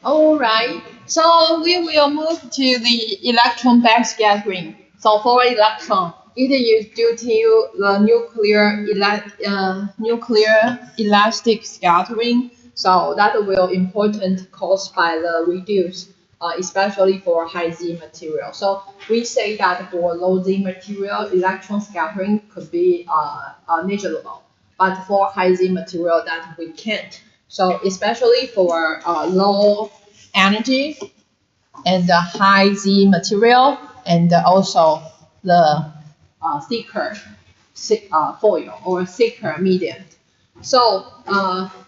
All right, so we will move to the electron backscattering. So for electron, it is due to the nuclear elastic scattering. So that will important caused by the reduce, especially for high Z material. So we say that for low Z material, electron scattering could be negligible, but for high Z material, that we can't. So especially for low energy and the high Z material, and also the thicker foil or thicker medium. So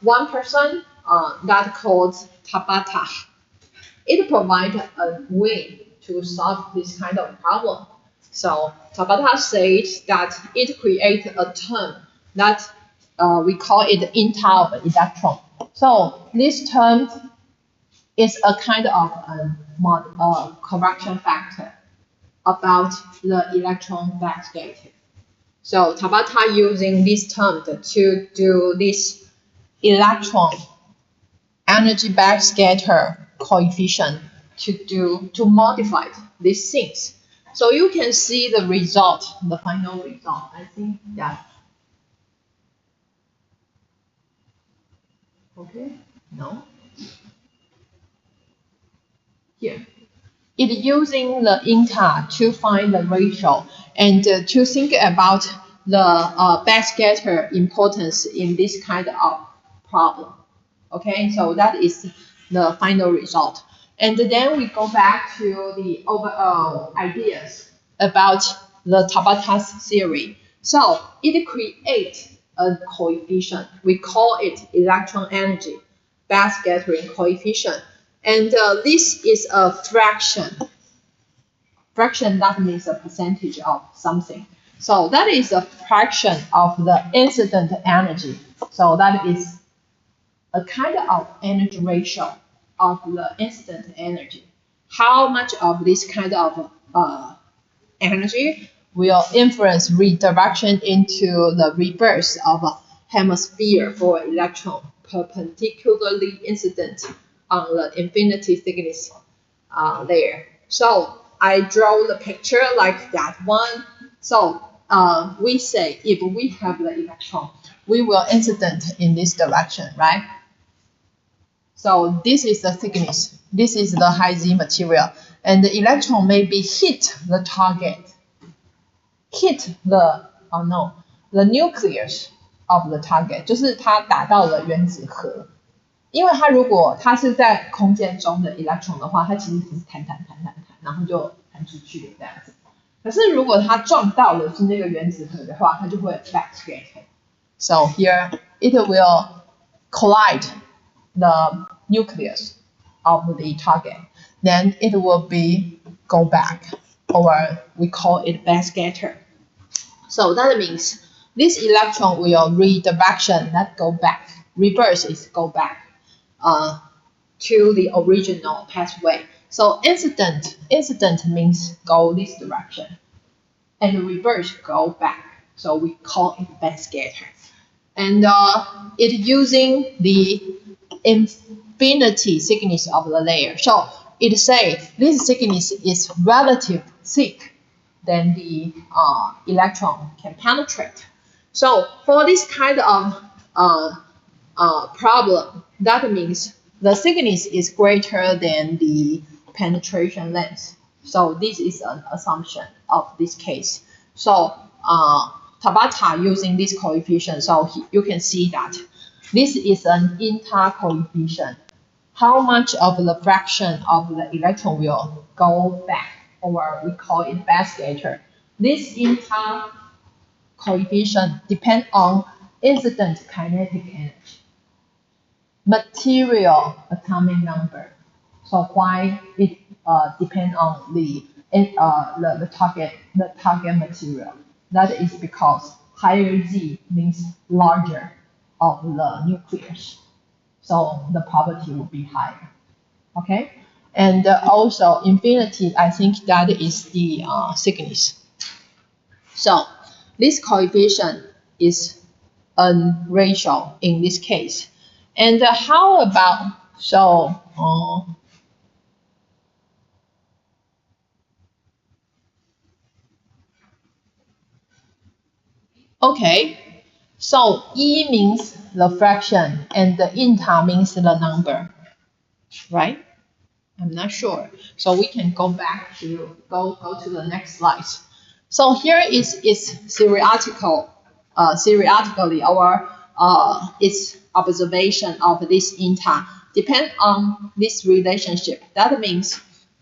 one person that called Tabata, it provides a way to solve this kind of problem. So Tabata says that it creates a term that we call it inter of electron. So this term is a kind of correction factor about the electron backscatter. So Tabata using this term to do this electron energy backscatter coefficient to modify these things. So you can see the result, the final result. I think that. Okay, no. Here. It using the inter to find the ratio and to think about the backscatter importance in this kind of problem. Okay, so that is the final result. And then we go back to the overall ideas about the Tabata's theory. So it creates a coefficient. We call it electron energy backscattering coefficient. And this is a fraction. Fraction, that means a percentage of something. So that is a fraction of the incident energy. So that is a kind of energy ratio of the incident energy. How much of this kind of energy will influence redirection into the reverse of a hemisphere for electron perpendicularly incident on the infinity thickness layer. So I draw the picture like that one. So we say if we have the electron, we will incident in this direction, right? So this is the thickness. This is the high Z material. And the electron may be hit the target, hit the the nucleus of the target， 就是它打到了原子核。因为它如果它是在空间中的 electron 的话，它其实只是弹，然后就弹出去了这样子。可是如果它撞到的是那个原子核的话，它就会 backscatter. So here it will collide the nucleus of the target. Then it will go back, or we call it backscatter. So that means this electron will redirection, that go back. Reverse is go back to the original pathway. So incident means go this direction, and reverse go back. So we call it backscatter. And it using the infinity thickness of the layer. So it say this thickness is relatively thick than the electron can penetrate. So for this kind of problem, that means the thickness is greater than the penetration length. So this is an assumption of this case. So Tabata using this coefficient, so you can see that this is an inter coefficient. How much of the fraction of the electron will go back, or we call it backscatter. This inter coefficient depends on incident kinetic energy, material atomic number. So why it depends on the target material? That is because higher Z means larger of the nucleus. So the probability will be higher. Okay? And also infinity, I think that is the thickness. So this coefficient is a ratio in this case. And how about, so, okay, so E means the fraction and the inta means the number, right? I'm not sure. So we can go back to, go to the next slide. So here is seriatically our its observation of this inta depend on this relationship. That means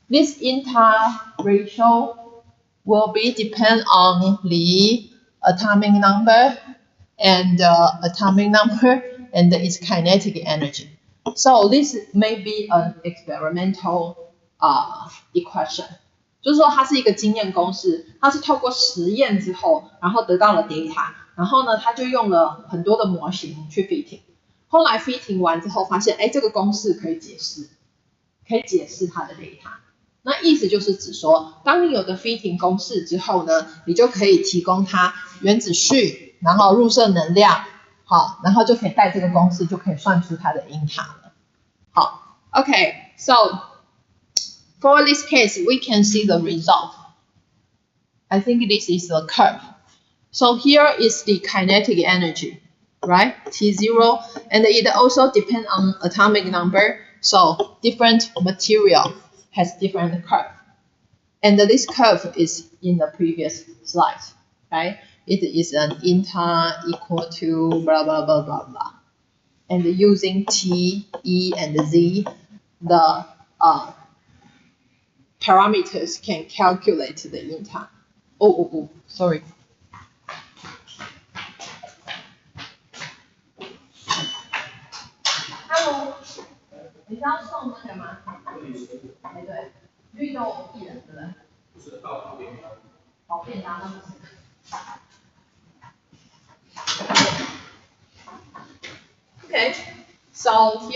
this inta ratio will be depend on the atomic number and its kinetic energy. So this may be an experimental equation， 就是说它是一个经验公式，它是透过实验之后，然后得到了 data， 然后呢，它就用了很多的模型去 fitting， 后来 fitting 完之后发现，哎，这个公式可以解释它的 data。那意思就是指说，当你有的 fitting 公式之后呢，你就可以提供它原子序，然后入射能量，好，然后就可以带这个公式就可以算出它的因塔了。好 ，OK， so for this case we can see the result. I think this is the curve. So here is the kinetic energy, right? T0, and it also depends on atomic number. So different material has different curve. And this curve is in the previous slide, right? It is an inta equal to blah, blah, blah, blah, blah. And using T, E, and Z, the parameters can calculate the inta. Oh, sorry. Hello. 你是要送那个吗？哎，对，绿豆薏仁对不对？不是到旁边。好，便当那不行。Okay, so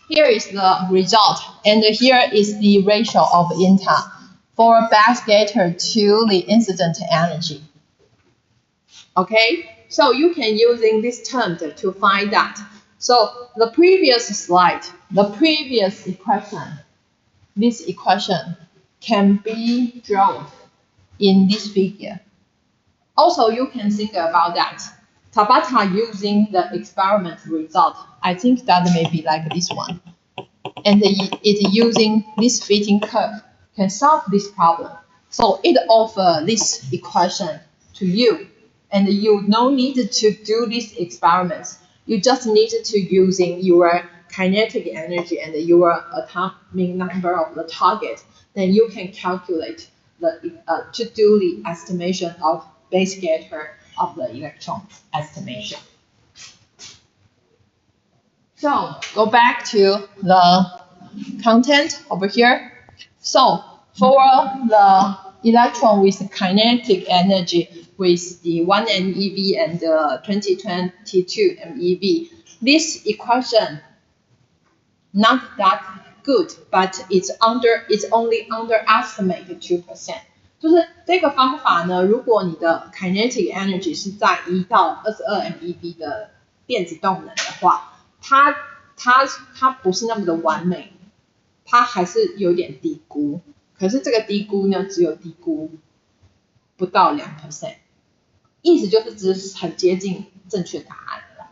here is the result, and here is the ratio of inta for backscatter to the incident energy. Okay, so you can using this term to find that. So the previous slide, the previous equation, this equation can be drawn in this figure. Also, you can think about that. Tabata using the experiment result, I think that may be like this one. And it using this fitting curve can solve this problem. So it offers this equation to you. And you no need to do these experiments. You just need to using your kinetic energy and your atomic number of the target. Then you can calculate to do the estimation of backscatter of the electron estimation. So go back to the content over here. So for the electron with kinetic energy with the 1 MeV and the 2022 MeV, this equation not that good, but it's only underestimated 2%。就是这个方法呢，如果你的 kinetic energy 是在1到22 MeV 的电子动能的话，它不是那么的完美，它还是有点低估。可是这个低估呢，只有低估不到 2%， 意思就是只是很接近正确答案了。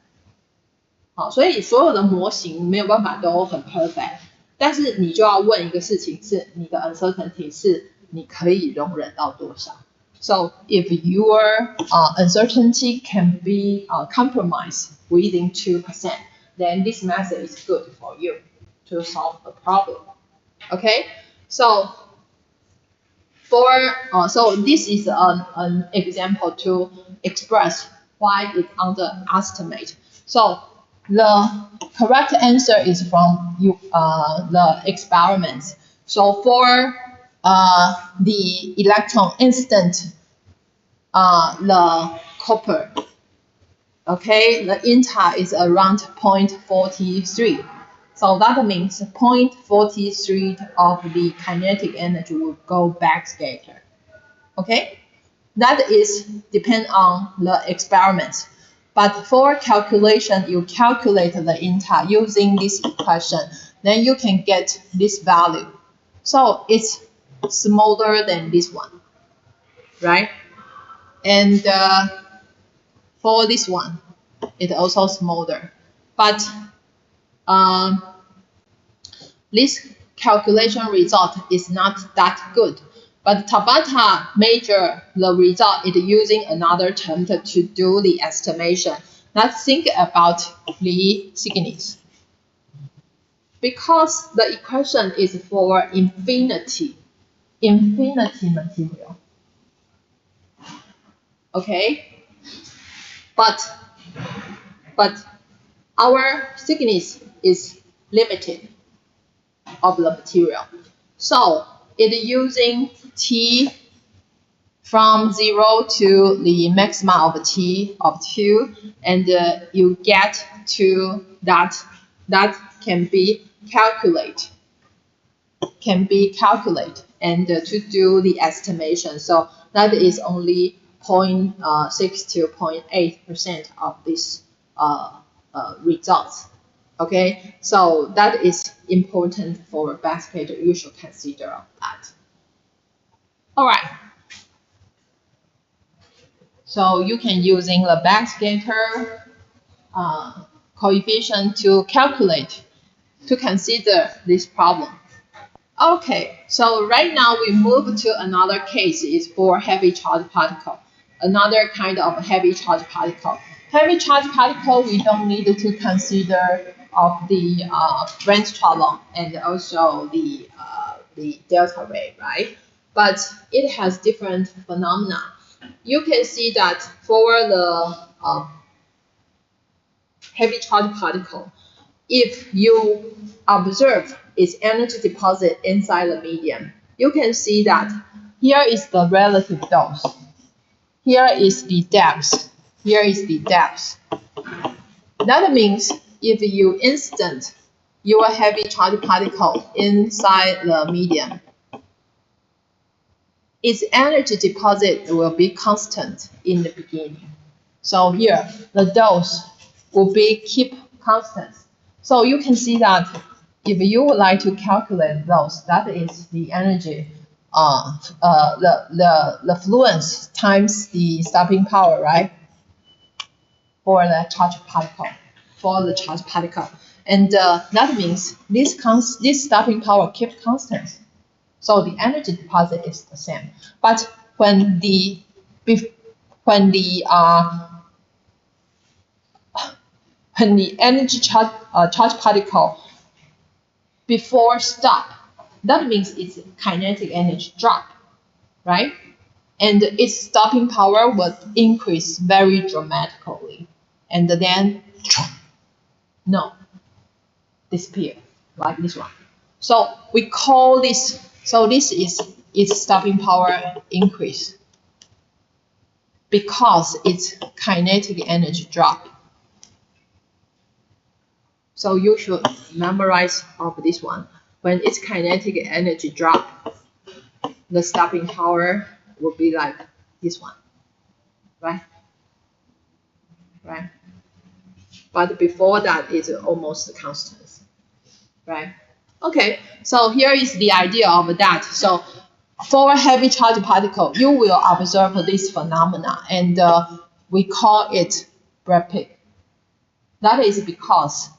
好，所以所有的模型没有办法都很 perfect， 但是你就要问一个事情是你的 uncertainty 是你可以容忍到多少。So if your uncertainty can be compromised within 2%, then this method is good for you to solve the problem. Okay, so so this is an example to express why it underestimate. So the correct answer is from the experiments. So for the electron incident, the copper, okay, the inta is around 0.43. So that means 0.43 of the kinetic energy will go backscatter. Okay, that is depend on the experiments. But for calculation, you calculate the INTA using this equation, then you can get this value. So it's smaller than this one, right? And for this one, it's also smaller. But this calculation result is not that good. But Tabata measure the result is using another term to do the estimation. Let's think about the thickness. Because the equation is for infinity material. Okay? But our thickness is limited of the material. So it is using T from 0 to the maximum of T of 2, and you get to that can be calculated and to do the estimation. So that is only 0.6 to 0.8% of this results. Okay, so that is important for a basket. You should consider that. All right. So you can using the backscatter coefficient to calculate, to consider this problem. Okay, so right now we move to another case. Is for heavy charged particle. Another kind of heavy charged particle. Heavy charged particle, we don't need to consider of the range travel and also the delta ray, right? But it has different phenomena. You can see that for the heavy charged particle, if you observe its energy deposit inside the medium, you can see that here is the relative dose. Here is the depth. Here is the depth. That means if you instant your heavy charged particle inside the medium, its energy deposit will be constant in the beginning. So here, the dose will be keep constant. So you can see that if you would like to calculate those, that is the energy, the fluence times the stopping power, right? For the charged particle, and that means this stopping power keeps constant. So the energy deposit is the same. But when the energy charged particle before stop, that means its kinetic energy drop, right? And its stopping power will increase very dramatically, and then disappear like this one. So we call this. So this is its stopping power increase because its kinetic energy drop. So you should memorize of this one. When its kinetic energy drop, the stopping power will be like this one, right? Right. But before that, it's almost constant, right? Okay, so here is the idea of that. So for a heavy charged particle, you will observe this phenomena, and we call it rapid. That is because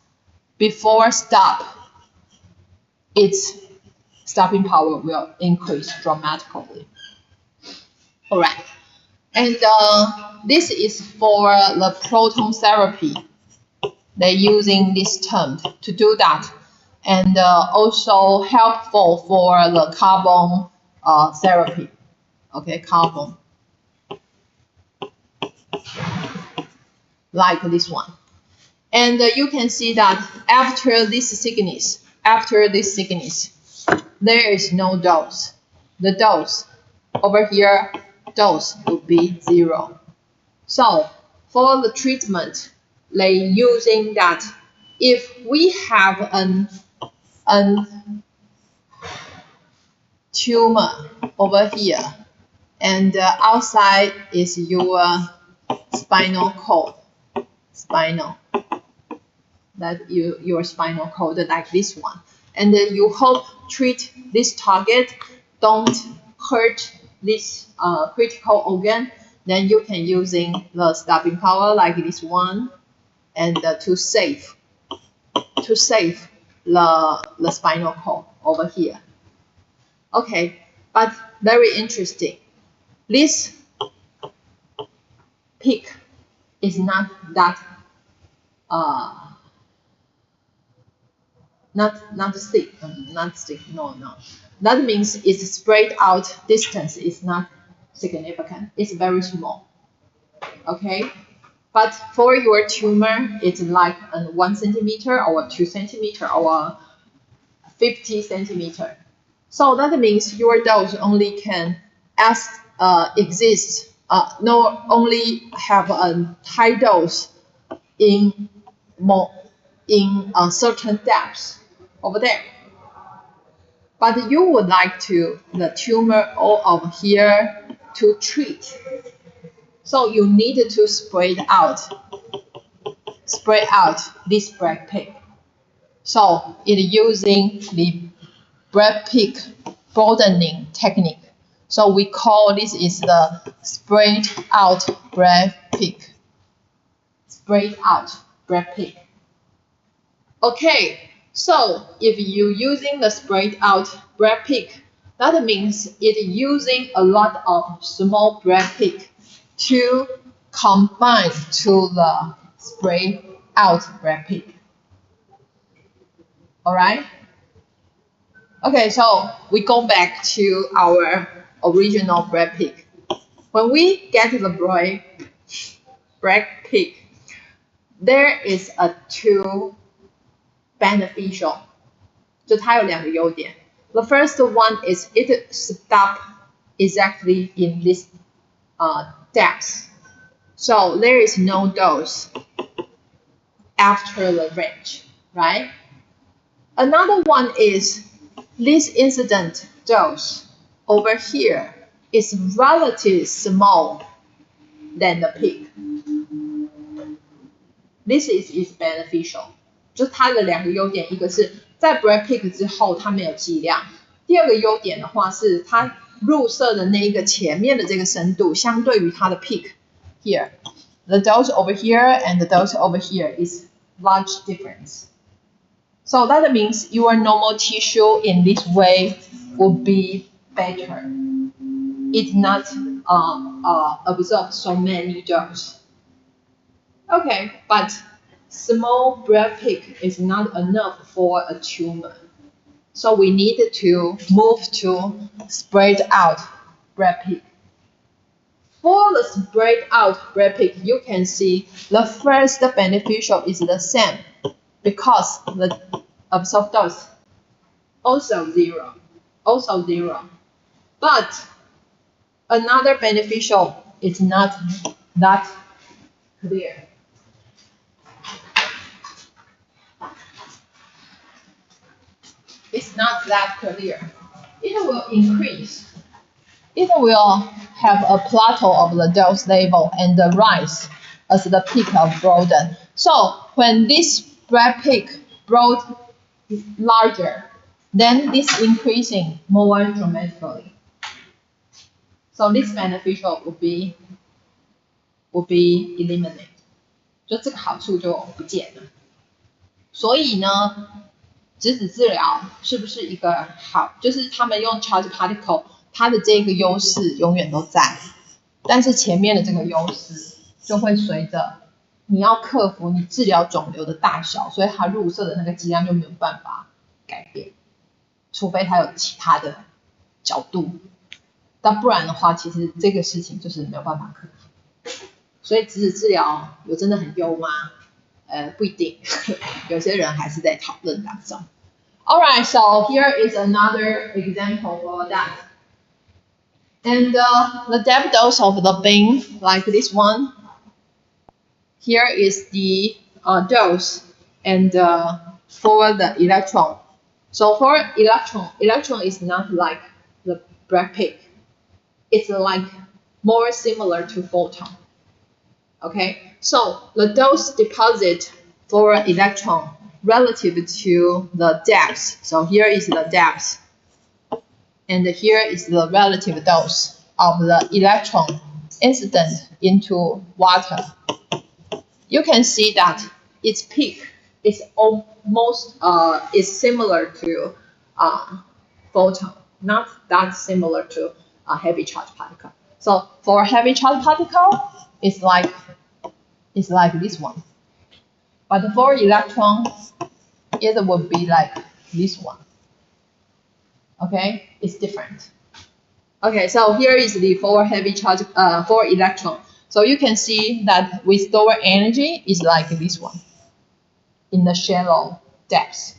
before stop, its stopping power will increase dramatically. All right, and this is for the proton therapy. They're using this term to do that. And also helpful for the carbon therapy. Okay, carbon. Like this one. And you can see that after this thickness, there is no dose. The dose over here, dose would be 0. So for the treatment, they using that if we have an tumor over here, and outside is your spinal cord. spinal, that your spinal cord like this one, and then you hope treat this target, don't hurt this critical organ. Then you can using the stopping power like this one, and to save the spinal cord over here. Okay, but very interesting. This peak is not that not stick, no. That means its spread out distance is not significant. It's very small. Okay, but for your tumor, it's like 1 centimeter or 2 centimeter or 50 centimeter. So that means your dose only can only have a high dose in certain depths over there. But you would like the tumor all over here to treat. So you need to spread out this Bragg peak. So it using the Bragg peak broadening technique. So we call this is the spread out Bragg peak. Spread out Bragg peak. Okay, so if you're using the spread out Bragg peak, that means it using a lot of small Bragg peak to combine to the spread out Bragg peak. Alright? Okay, so we go back to our original Bragg peak. When we get the Bragg peak, there is a two beneficial. 就它有2个优点。The first one is it stops exactly in this depth. So there is no dose after the range, right? Another one is this incident dose over here is relatively small than the peak. This is beneficial. 就它的2个优点，一个是在 Bragg peak 之后它没有剂量，第二个优点的话是它入射的那一个前面的这个深度，相对于它的 peak here, the dose over here and the dose over here is large difference. So that means your normal tissue in this way would be better. It not absorb so many doses. Okay, but small Bragg peak is not enough for a tumor. So we need to move to spread out Bragg peak. For the spread out Bragg peak, you can see the first beneficial is the same because the absorbed dose also zero. But another beneficial is not that clear. It's not that clear. It will increase. It will have a plateau of the dose level and the rise as the peak of broaden. So when this Bragg peak broad larger, then this increasing more dramatically. So this beneficial would be eliminated. 就这个好处就不见了。所以呢，质子治疗是不是一个好？就是他们用 charge particle， 它的这个优势永远都在，但是前面的这个优势就会随着你要克服你治疗肿瘤的大小，所以它入射的那个剂量就没有办法改变，除非它有其他的角度，但不然的话，其实这个事情就是没有办法克服。所以质子治疗有真的很优吗？不一定，有些人还是在讨论当中。Alright, so here is another example for that. And the depth dose of the beam, like this one. Here is the dose, and for the electron. So for electron is not like the Bragg peak. It's like more similar to photon. Okay, So the dose deposit for electron relative to the depth. So here is the depth, and here is the relative dose of the electron incident into water. You can see that its peak is almost is similar to photon, not that similar to a heavy charge particle. So for a heavy charge particle, it's like this one. But for electron, it would be like this one. Okay, it's different. Okay, so here is the for heavy charge for electron. So you can see that we store energy is like this one in the shallow depths.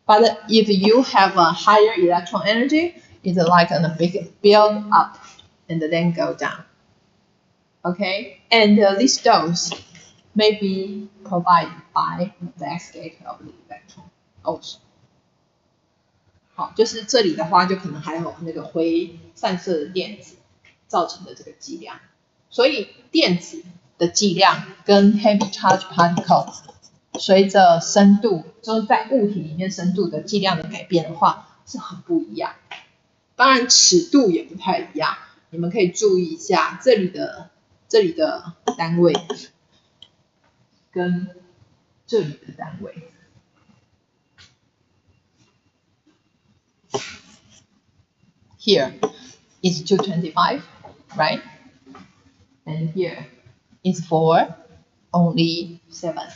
But if you have a higher electron energy, it's like a big build up and then go down. Okay, and this dose may be provided by the backscatter of the electron also. 好，就是这里的话，就可能还有那个回散射的电子造成的这个剂量，所以电子的剂量跟 heavy charge particle 随着深度，就是在物体里面深度的剂量的改变的话，是很不一样。当然尺度也不太一样，你们可以注意一下这里的单位跟这里的单位。Here is 225, right? And here is 4, only 7.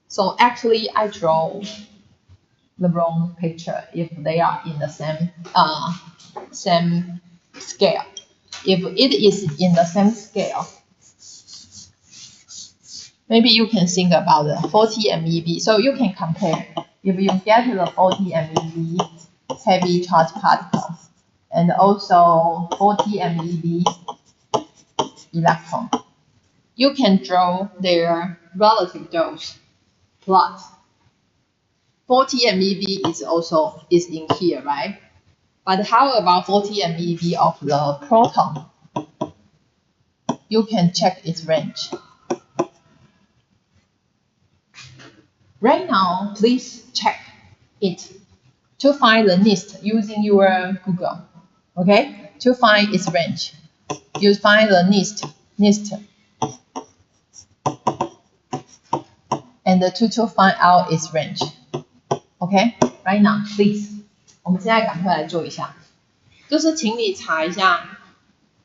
So actually, I draw the wrong picture if they are in the same scale. If it is in the same scale, maybe you can think about the 40 MeV. So you can compare. If you get the 40 MeV heavy charge particle and also 40 MeV electron, you can draw their relative dose plot. 40 MeV is in here, right? But how about 40 MeV of the proton? You can check its range. Right now, please check it to find the NIST using your Google. Okay? To find its range. You find the NIST. And to find out its range. Okay? Right now, please. 我们现在赶快来做一下，就是请你查一下，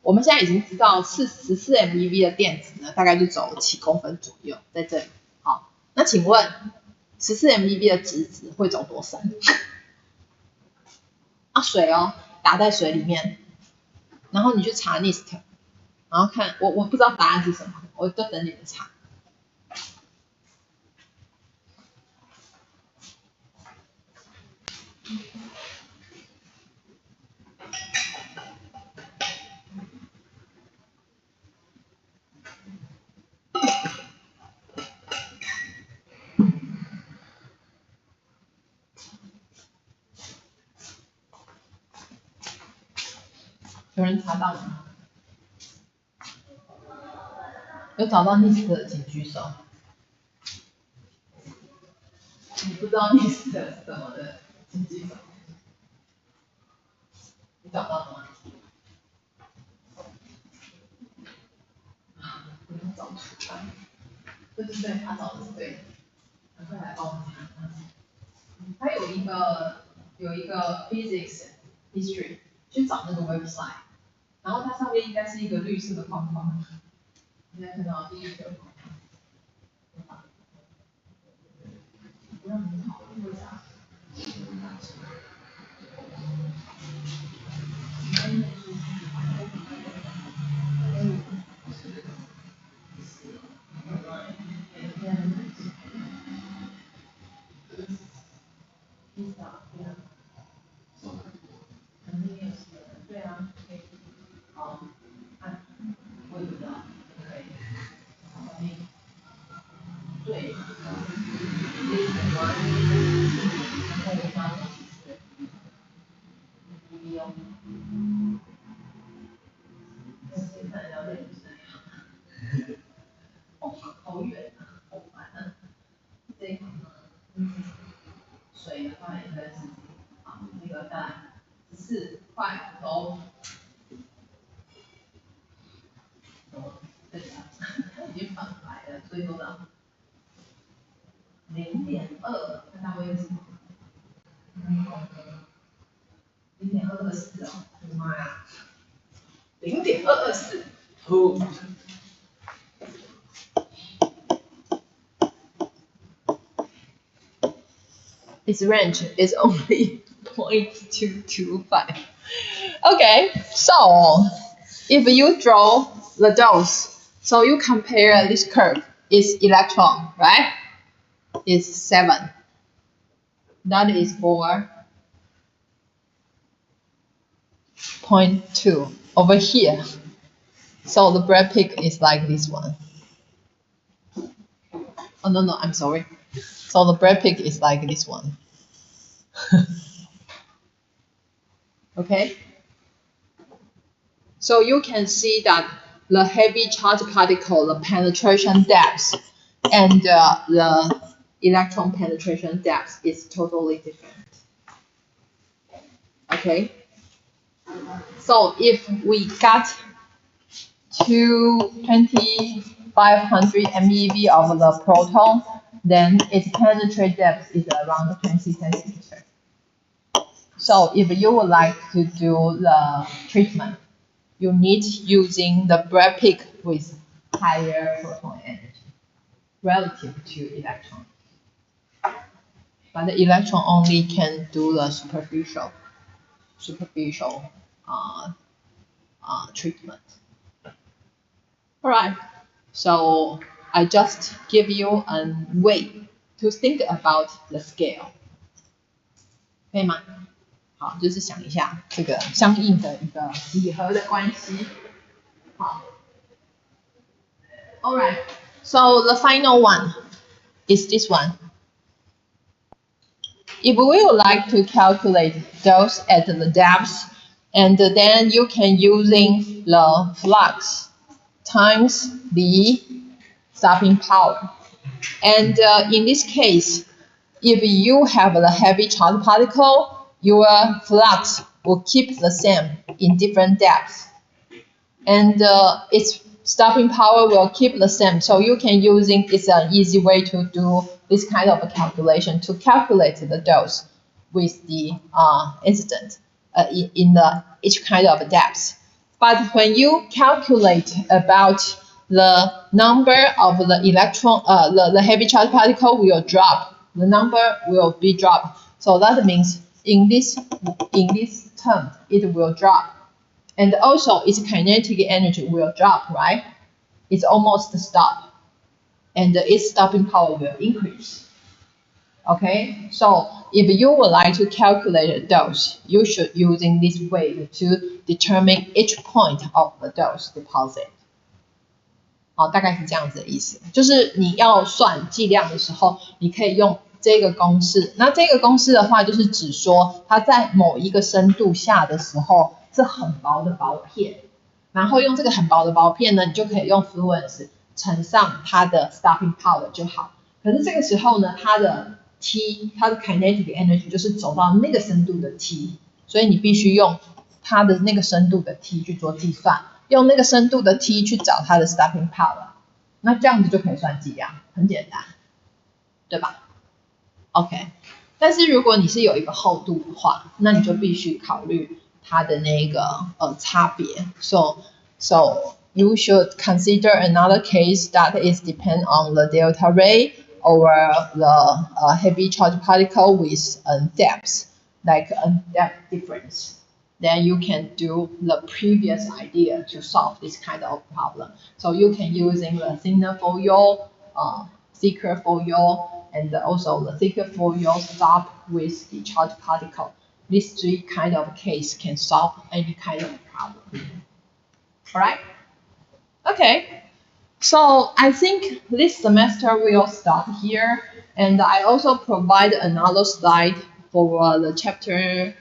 我们现在已经知道14 MeV 的电子呢，大概就走7公分左右，在这里。好，那请问14 MeV 的质子会走多深？啊，水哦，打在水里面，然后你去查 NIST， 然后看我不知道答案是什么，我就等你们查。有人查到吗？有找到 NIST 的请举手。你不知道 NIST 是什么的，请举手。你找到了吗？不用找出来，对对对，他找的是对的，赶快来帮我查。他有一个 physics history， 去找那个 website， 然后它上面应该是一个绿色的框框，你应该看到第一个框框。不让你讨论为啥？对啊，可以。好，按我也不知道，可以。对。水的话也可以自己那个在14块都这个已经反来了，最多的0.2，看到位置0.224哦，我的妈呀，0.224，呼。Its range is only 0.225. Okay, so if you draw the dose, so you compare this curve, is electron, right? Is 7. That is 4.2 over here. So the bread peak is like this one. Oh no, I'm sorry. So the bread peak is like this one. Okay. So you can see that the heavy charged particle, the penetration depth, and the electron penetration depth is totally different. Okay. So if we got to 2500 MeV of the proton, then its penetrate depth is around 20 centimeters. So if you would like to do the treatment, you need using the bread peak with higher proton energy relative to electron. But the electron only can do the superficial treatment. All right. So I just give you a way to think about the scale. 可以吗？好，就是想一下这个相应的一个几何的关系。好 ，All right. So the final one is this one. If we would like to calculate those at the depth, and then you can using the flux times the stopping power. And in this case, if you have the heavy charged particle, your flux will keep the same in different depths. And its stopping power will keep the same. So you can using, it's an easy way to do this kind of a calculation to calculate the dose with the incident in each kind of depth. But when you calculate about the number of the electron, the heavy charged particle will drop. The number will be dropped. So that means in this term, it will drop. And also its kinetic energy will drop, right? It's almost stop. And its stopping power will increase. Okay, so if you would like to calculate a dose, you should using this way to determine each point of the dose deposit. 好，大概是这样子的意思，就是你要算剂量的时候，你可以用这个公式。那这个公式的话，就是指说它在某一个深度下的时候是很薄的薄片，然后用这个很薄的薄片呢，你就可以用 fluence 乘上它的 stopping power 就好。可是这个时候呢，它的 T， 它的 kinetic energy 就是走到那个深度的 T， 所以你必须用它的那个深度的 T 去做计算。用那个深度的 T 去找它的 stopping power， 那这样子就可以算剂量，很简单，对吧 ？OK， 但是如果你是有一个厚度的话，那你就必须考虑它的那个差别。So you should consider another case that is depend on the delta ray or the heavy charged particle with a depth, like a depth difference. Then you can do the previous idea to solve this kind of problem. So you can using the thinner foil, thicker foil, and also the thicker foil stop with the charged particle. These three kind of case can solve any kind of problem. Alright? Okay. So I think this semester will start here, and I also provide another slide for the chapter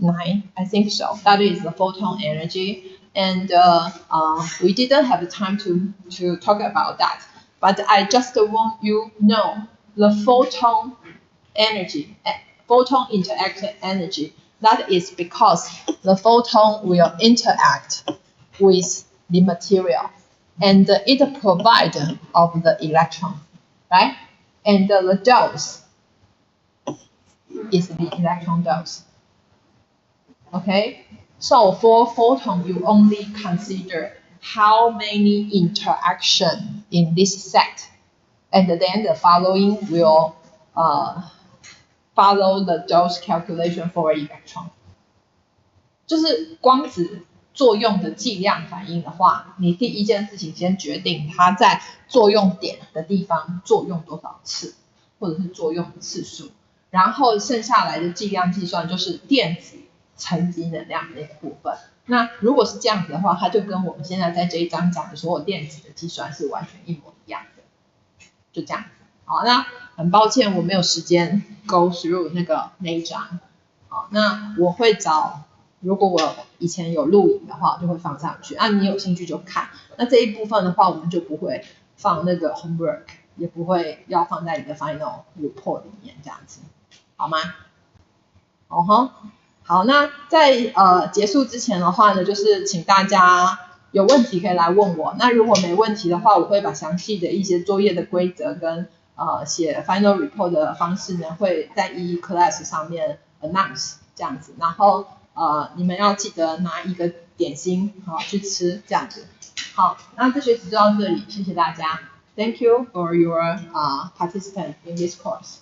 9, I think so. That is the photon energy, and we didn't have the time to talk about that. But I just want you know the photon energy, photon interact energy. That is because the photon will interact with the material, and it provides of the electron, right? And the dose is the electron dose. Okay, so for photon, you only consider how many interaction in this set, and then the following will follow the dose calculation for electron. 就是光子作用的剂量反应的话，你第一件事情先决定它在作用点的地方作用多少次，或者是作用的次数，然后剩下来的剂量计算就是电子沉积能量那个部分。那如果是这样子的话，它就跟我们现在在这一章讲的所有电子的计算是完全一模一样的，就这样子。好，那很抱歉我没有时间 go through 那一章。好，那我会找，如果我以前有录影的话，就会放上去。你有兴趣就看。那这一部分的话，我们就不会放那个 homework， 也不会要放在你的 final report 里面这样子，好吗？好，那在结束之前的话呢，就是请大家有问题可以来问我。那如果没问题的话，我会把详细的一些作业的规则跟写 final report 的方式呢，会在class 上面 announce 这样子。然后你们要记得拿一个点心去吃这样子。好，那这学期就到这里，谢谢大家。Thank you for your participation in this course.